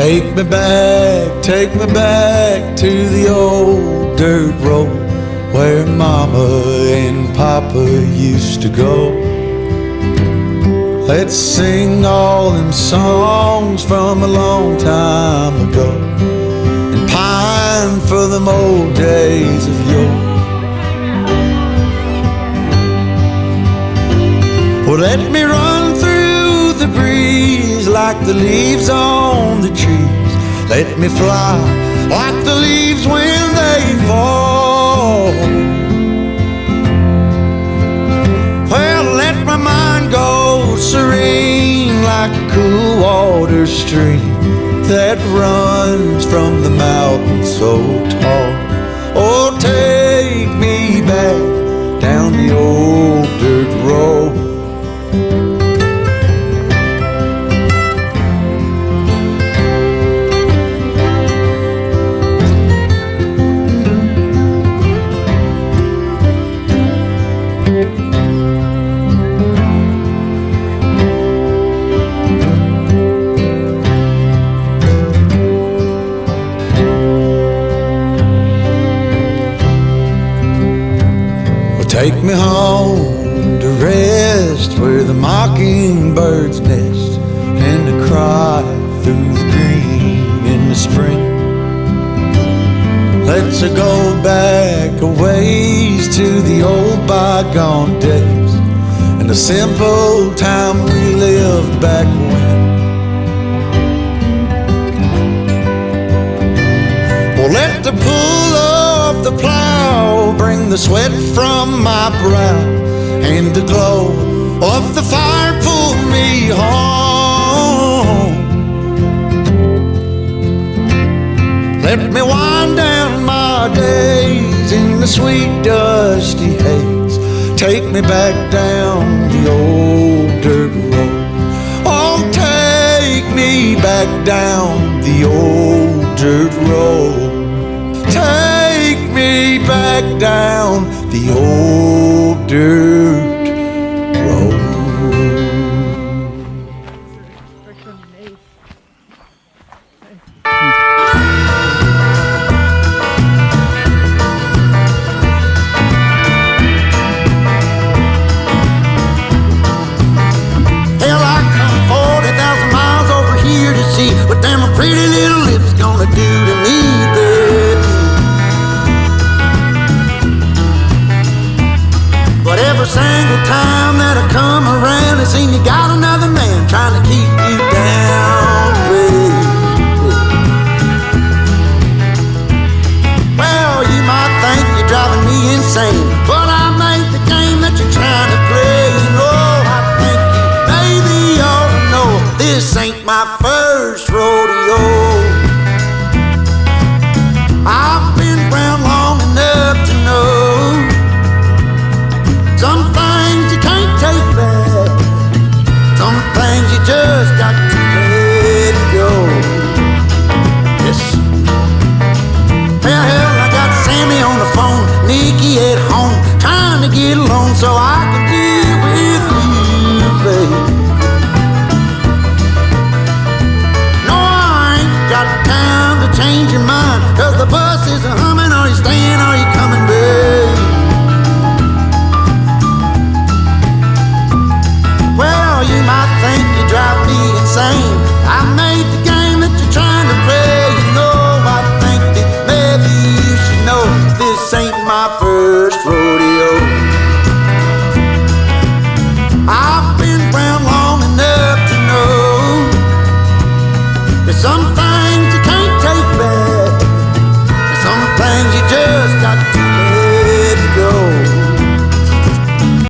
Take me back to the old dirt road where Mama and Papa used to go. Let's sing all them songs from a long time ago and pine for them old days of yore. Well, let me run through the breeze like the leaves on the trees. Let me fly like the leaves when they fall. Well, let my mind go serene like a cool water stream that runs from the mountain so tall. Oh, take me back down the old dirt road. Take me home to rest where the mockingbirds nest and to cry through the green in the spring. Let's go back a ways to the old bygone days and the simple time we lived back when. Well, let the pull of the plow bring the sweat from my brow and the glow of the fire pull me home. Let me wind down my days in the sweet dusty haze. Take me back down the old dirt road. Oh, take me back down the old dirt road. Take me back down the old dirt road. Hell, I come 40,000 miles over here to see what them pretty little lips gonna do to me, baby. But every single time that I come around, I seen you got another man trying to keep you down, baby. Well, you might think you're driving me insane, but I made the game that you're trying to play. You know, I think you maybe ought to know this ain't my first rodeo. I've been around long enough to know some things you can't take back, some things you just got to let go. Yes. Well, hell, I got Sammy on the phone, Nikki at home, trying to get along so I can deal with you, baby. No, I ain't got time to change your mind, 'cause the bus is humming. Are you staying, are you coming, babe? Well, you might think you drive me insane. I made the game that you're trying to play. You know, I think that maybe you should know this ain't my first rodeo. I've been around long enough to know that some things